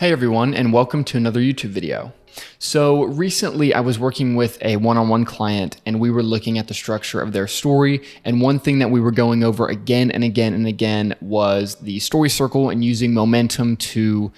Hey everyone, and welcome to another YouTube video. So recently I was working with a one-on-one client and we were looking at the structure of their story. And one thing that we were going over again and again and again was the story circle and using momentum to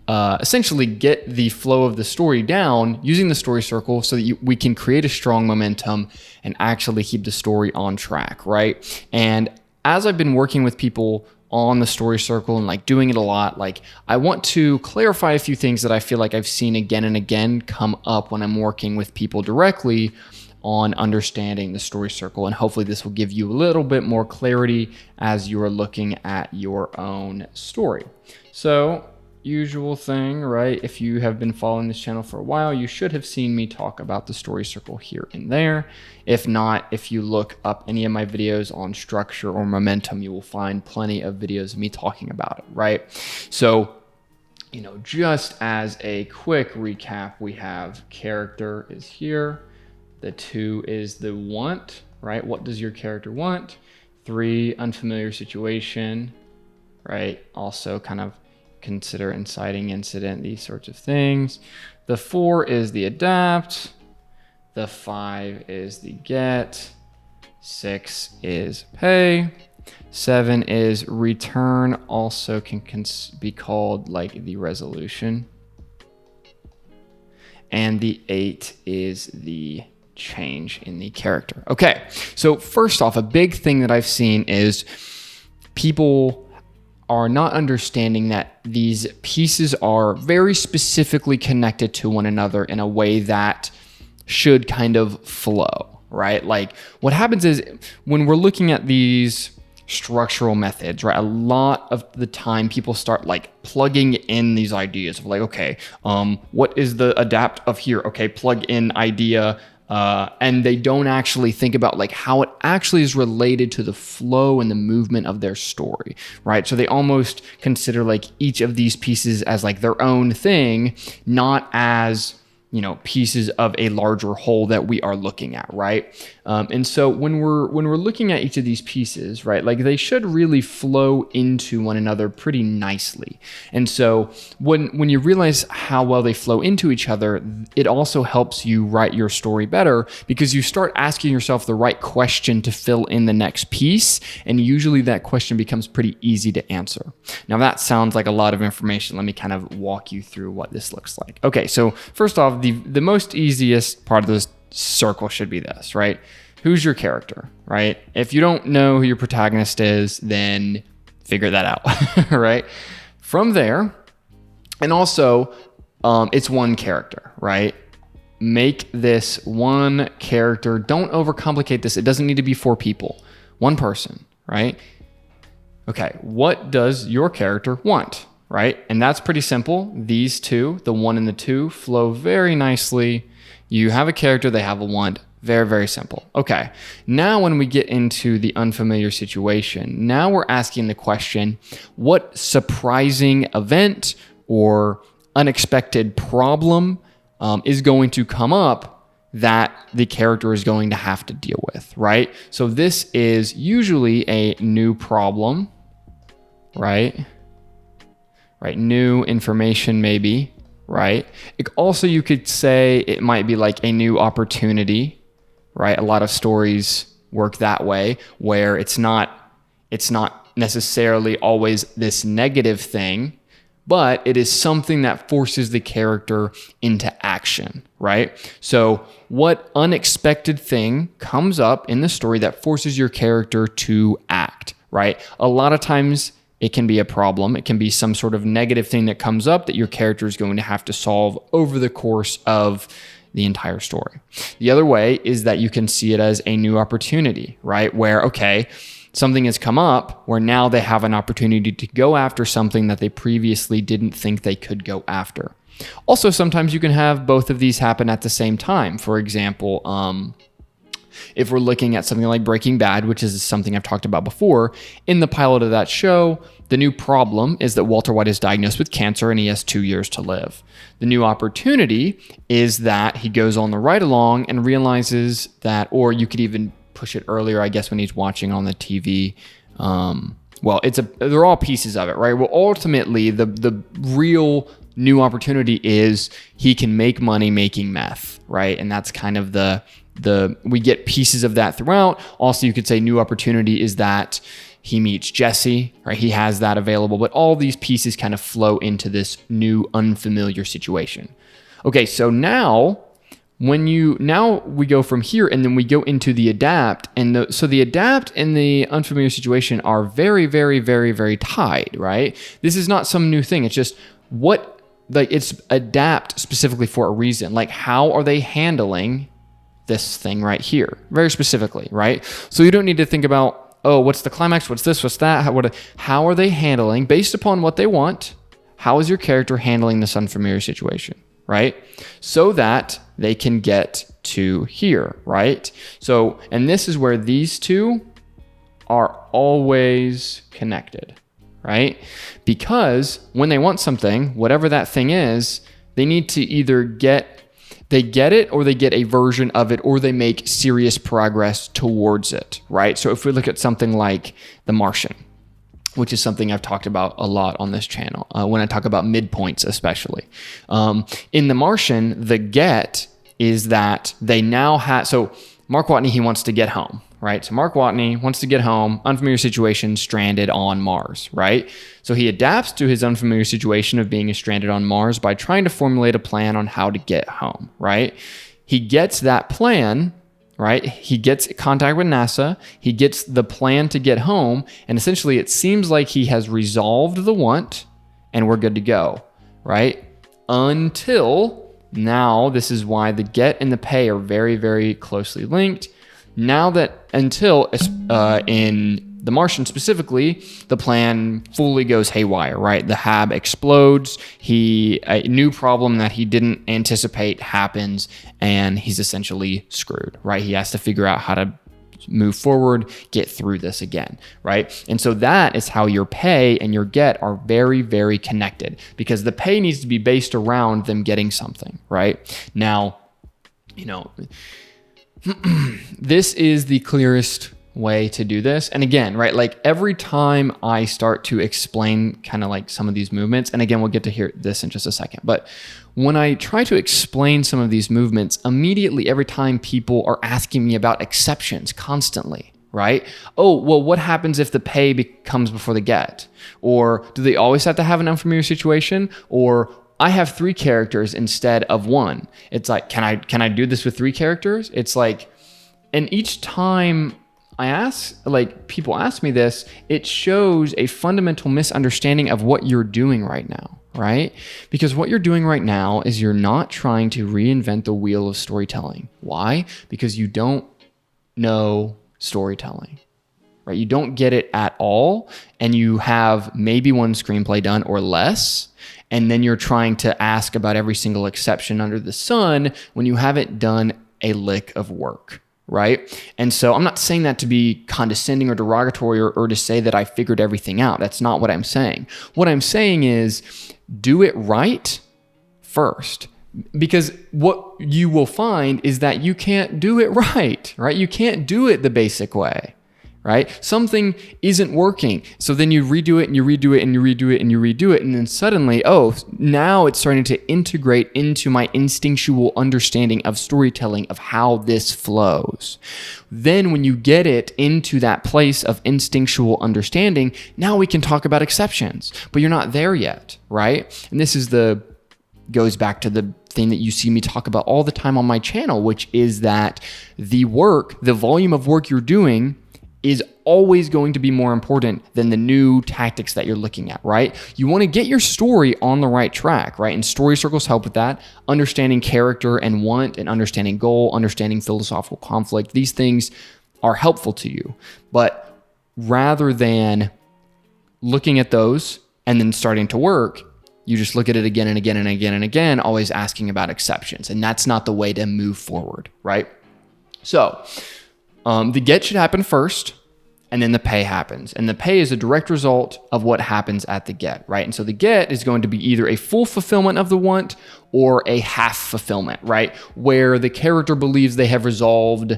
essentially get the flow of the story down using the story circle so that we can create a strong momentum and actually keep the story on track, right? And as I've been working with people on the story circle and like doing it a lot, like I want to clarify a few things that I feel like I've seen again and again come up when I'm working with people directly on understanding the story circle. And hopefully this will give you a little bit more clarity as you are looking at your own story. So usual thing, right? If you have been following this channel for a while, you should have seen me talk about the story circle here and there. If not, if you look up any of my videos on structure or momentum, you will find plenty of videos of me talking about it, right? So, just as a quick recap, we have character is here. The 2 is the want, right? What does your character want? 3, unfamiliar situation, right? Also kind of consider inciting incident, these sorts of things. The 4 is the adapt. The 5 is the get. 6 is pay. 7 is return, also can be called like the resolution. And the 8 is the change in the character. Okay, so first off, a big thing that I've seen is people are not understanding that these pieces are very specifically connected to one another in a way that should kind of flow, right? Like what happens is when we're looking at these structural methods, right? A lot of the time people start like plugging in these ideas of like, okay, what is the adapt of here? Okay, plug in idea. And they don't actually think about like how it actually is related to the flow and the movement of their story, right? So they almost consider like each of these pieces as like their own thing, not as, pieces of a larger whole that we are looking at, right? And so when we're looking at each of these pieces, right, like they should really flow into one another pretty nicely. And so when you realize how well they flow into each other, it also helps you write your story better because you start asking yourself the right question to fill in the next piece. And usually that question becomes pretty easy to answer. Now that sounds like a lot of information. Let me kind of walk you through what this looks like. Okay, so first off, the most easiest part of this circle should be this, right? Who's your character, right? If you don't know who your protagonist is, then figure that out, right? From there, and also it's one character, right? Make this one character. Don't overcomplicate this. It doesn't need to be 4 people, 1 person, right? Okay, what does your character want? Right? And that's pretty simple. These 2, the 1 and the 2, flow very nicely. You have a character, they have a want. Very, very simple. Okay. Now when we get into the unfamiliar situation, now we're asking the question, what surprising event or unexpected problem is going to come up that the character is going to have to deal with, right? So this is usually a new problem, right? Right, new information maybe, right? Also, you could say it might be like a new opportunity, right? A lot of stories work that way, where it's not necessarily always this negative thing, but it is something that forces the character into action, right? So what unexpected thing comes up in the story that forces your character to act, right? A lot of times it can be a problem. It can be some sort of negative thing that comes up that your character is going to have to solve over the course of the entire story. The other way is that you can see it as a new opportunity, right? Where, okay, something has come up where now they have an opportunity to go after something that they previously didn't think they could go after. Also, sometimes you can have both of these happen at the same time. For example, if we're looking at something like Breaking Bad, which is something I've talked about before, in the pilot of that show, the new problem is that Walter White is diagnosed with cancer and he has 2 years to live. The new opportunity is that he goes on the ride along and realizes that, or you could even push it earlier, I guess, when he's watching on the TV. They're all pieces of it, right? Well, ultimately, the real new opportunity is he can make money making meth, right? And that's kind of we get pieces of that throughout. Also, you could say new opportunity is that he meets Jesse, right? He has that available, but all these pieces kind of flow into this new unfamiliar situation. Okay, so now we go from here and then we go into the adapt, and so the adapt and the unfamiliar situation are very, very, very, very tied, right? This is not some new thing. It's just it's adapt specifically for a reason. Like, how are they handling this thing right here? Very specifically, right? So you don't need to think about, oh, what's the climax? What's this? What's that? How are they handling based upon what they want? How is your character handling this unfamiliar situation, right? So that they can get to here, right? So, and this is where these two are always connected, right? Because when they want something, whatever that thing is, they need to either get it, or they get a version of it, or they make serious progress towards it, right? So if we look at something like The Martian, which is something I've talked about a lot on this channel, when I talk about midpoints especially. In The Martian, the get is that they now have, so Mark Watney, he wants to get home, right? So Mark Watney wants to get home, unfamiliar situation, stranded on Mars, right? So he adapts to his unfamiliar situation of being stranded on Mars by trying to formulate a plan on how to get home, right? He gets that plan, right? He gets contact with NASA. He gets the plan to get home. And essentially, it seems like he has resolved the want and we're good to go, right? Until now, this is why the get and the pay are very, very closely linked. Until in The Martian specifically, the plan fully goes haywire, right? The hab explodes. A new problem that he didn't anticipate happens, and he's essentially screwed, right? He has to figure out how to move forward, get through this again, right? And so that is how your pay and your get are very, very connected, because the pay needs to be based around them getting something, right? Now, this is the clearest way to do this. And again, right, like every time I start to explain kind of like some of these movements, and again, we'll get to hear this in just a second, but when I try to explain some of these movements, immediately every time people are asking me about exceptions constantly, right? Oh, well, what happens if the pay comes before the get? Or do they always have to have an unfamiliar situation? Or I have 3 characters instead of 1. It's like, can I do this with 3 characters? It's like, and each time people ask me this, it shows a fundamental misunderstanding of what you're doing right now, right? Because what you're doing right now is you're not trying to reinvent the wheel of storytelling. Why? Because you don't know storytelling, right? You don't get it at all, and you have maybe 1 screenplay done or less, and then you're trying to ask about every single exception under the sun when you haven't done a lick of work, right? And so I'm not saying that to be condescending or derogatory or to say that I figured everything out. That's not what I'm saying. What I'm saying is do it right first. Because what you will find is that you can't do it right? You can't do it the basic way, right? Something isn't working. So then you redo it and you redo it and you redo it and you redo it. And then suddenly, now it's starting to integrate into my instinctual understanding of storytelling, of how this flows. Then when you get it into that place of instinctual understanding, now we can talk about exceptions, but you're not there yet, right? And this goes back to the thing that you see me talk about all the time on my channel, which is that the volume of work you're doing is always going to be more important than the new tactics that you're looking at, right? You want to get your story on the right track, right? And story circles help with that. Understanding character and want, and understanding goal, understanding philosophical conflict. These things are helpful to you. But rather than looking at those and then starting to work, you just look at it again and again and again and again, always asking about exceptions. And that's not the way to move forward, right? So the get should happen first, and then the pay happens. And the pay is a direct result of what happens at the get, right? And so the get is going to be either a full fulfillment of the want or a half fulfillment, right? Where the character believes they have resolved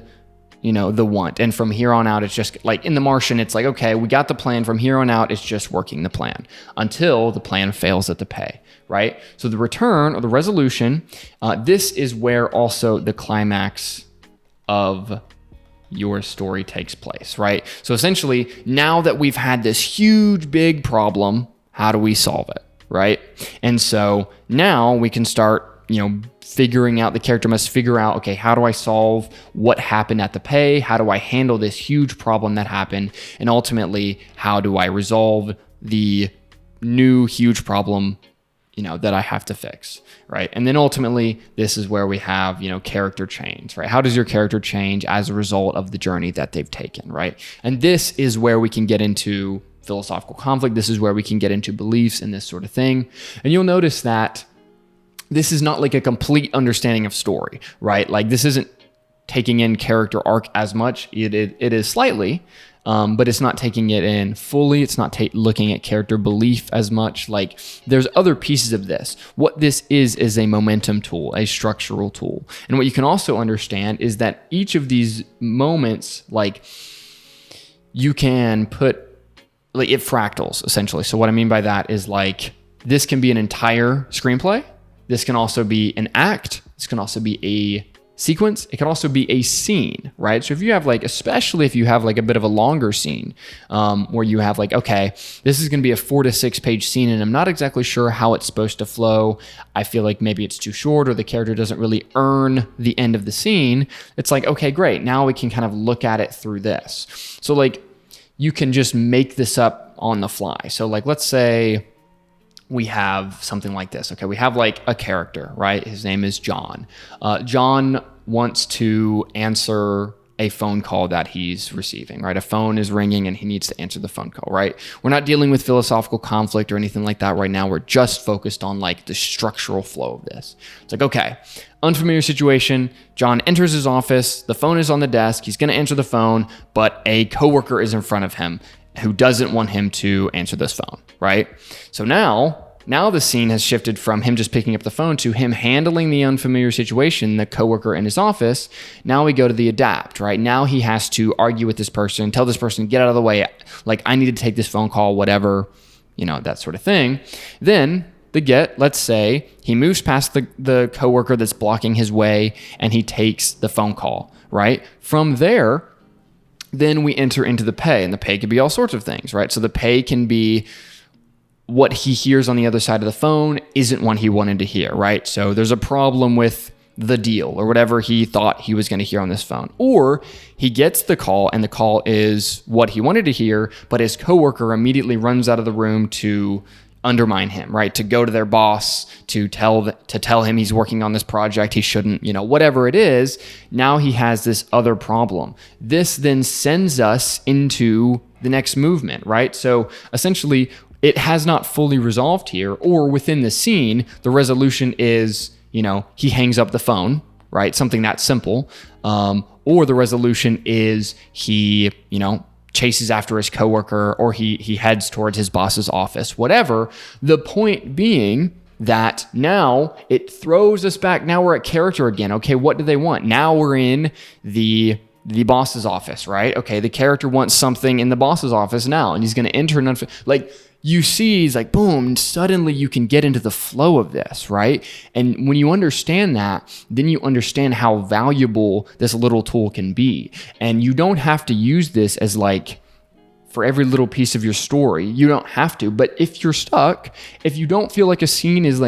the want. And from here on out, it's just like in The Martian, it's like, okay, we got the plan. From here on out, it's just working the plan until the plan fails at the pay, right? So the return or the resolution, this is where also the climax of your story takes place, right? So essentially, now that we've had this huge, big problem, how do we solve it, right? And so now we can start, figuring out, the character must figure out, okay, how do I solve what happened at the pay? How do I handle this huge problem that happened? And ultimately, how do I resolve the new huge problem, that I have to fix, right? And then ultimately, this is where we have, character change, right? How does your character change as a result of the journey that they've taken, right? And this is where we can get into philosophical conflict. This is where we can get into beliefs and this sort of thing. And you'll notice that this is not like a complete understanding of story, right? Like this isn't taking in character arc as much. It is slightly, but it's not taking it in fully. It's not looking at character belief as much. Like there's other pieces of this. What this is a momentum tool, a structural tool. And what you can also understand is that each of these moments, like you can put, like it fractals essentially. So what I mean by that is like, this can be an entire screenplay. This can also be an act. This can also be a sequence. It can also be a scene, right? So if you have especially if you have a bit of a longer scene where you have okay, this is going to be a 4 to 6 page scene and I'm not exactly sure how it's supposed to flow. I feel like maybe it's too short or the character doesn't really earn the end of the scene. It's like, okay, great. Now we can kind of look at it through this. So you can just make this up on the fly. So let's say we have something like this. Okay, we have a character, right? His name is John. John wants to answer a phone call that he's receiving, right? A phone is ringing and he needs to answer the phone call, right? We're not dealing with philosophical conflict or anything like that right now. We're just focused on the structural flow of this. It's okay, unfamiliar situation. John enters his office. The phone is on the desk. He's going to answer the phone, but a coworker is in front of him who doesn't want him to answer this phone, right? So now the scene has shifted from him just picking up the phone to him handling the unfamiliar situation, the coworker in his office. Now we go to the adapt, right? Now he has to argue with this person, tell this person, get out of the way. I need to take this phone call, whatever, that sort of thing. Then let's say he moves past the coworker that's blocking his way and he takes the phone call, right? From there, then we enter into the pay, and the pay can be all sorts of things, right? So the pay can be what he hears on the other side of the phone isn't what he wanted to hear, right? So there's a problem with the deal or whatever he thought he was going to hear on this phone. Or he gets the call and the call is what he wanted to hear, but his coworker immediately runs out of the room to undermine him, right? To go to their boss, to tell him he's working on this project, he shouldn't, whatever it is. Now he has this other problem. This then sends us into the next movement, right? So essentially, it has not fully resolved here, or within the scene, the resolution is, he hangs up the phone, right? Something that simple. Or the resolution is he, chases after his coworker, or he heads towards his boss's office, whatever. The point being that now it throws us back. Now we're at character again. Okay, what do they want? Now we're in the boss's office, right? Okay, the character wants something in the boss's office now, and he's going to enter you see, he's boom, suddenly you can get into the flow of this, right? And when you understand that, then you understand how valuable this little tool can be. And you don't have to use this as for every little piece of your story. You don't have to. But if you're stuck, if you don't feel like a scene is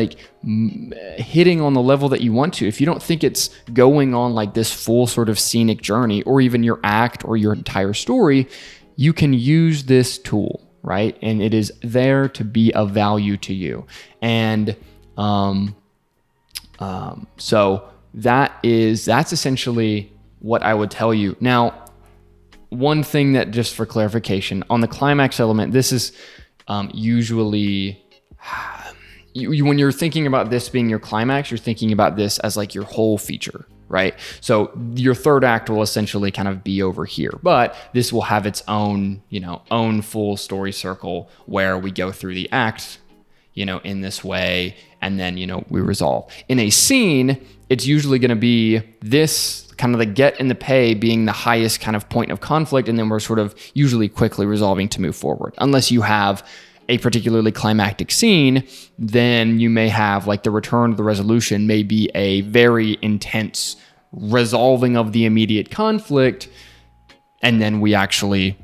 hitting on the level that you want to, if you don't think it's going on this full sort of scenic journey, or even your act or your entire story, you can use this tool, right? And it is there to be of value to you. And so that's essentially what I would tell you. Now, one thing that, just for clarification, on the climax element, this is usually when you're thinking about this being your climax, you're thinking about this as your whole feature, right? So your third act will essentially kind of be over here, but this will have its own, own full story circle where we go through the act, in this way, and then, we resolve. In a scene, it's usually going to be this kind of the get and the pay being the highest kind of point of conflict. And then we're sort of usually quickly resolving to move forward. Unless you have a particularly climactic scene, then you may have like the return of the resolution may be a very intense resolving of the immediate conflict. And then we actually,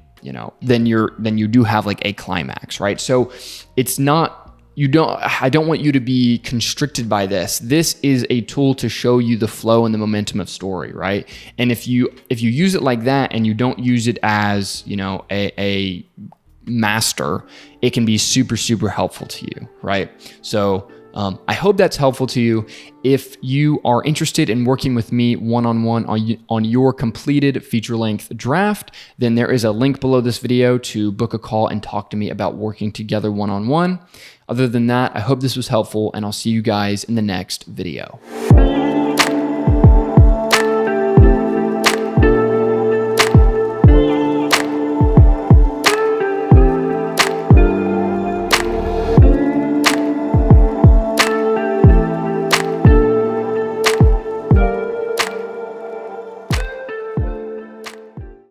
then you do have like a climax, right? So it's not, I don't want you to be constricted by this. This is a tool to show you the flow and the momentum of story, right? And if you use it like that and you don't use it as, a master, it can be super, super helpful to you, right? So I hope that's helpful to you. If you are interested in working with me one-on-one on your completed feature-length draft, then there is a link below this video to book a call and talk to me about working together one-on-one. Other than that, I hope this was helpful, and I'll see you guys in the next video.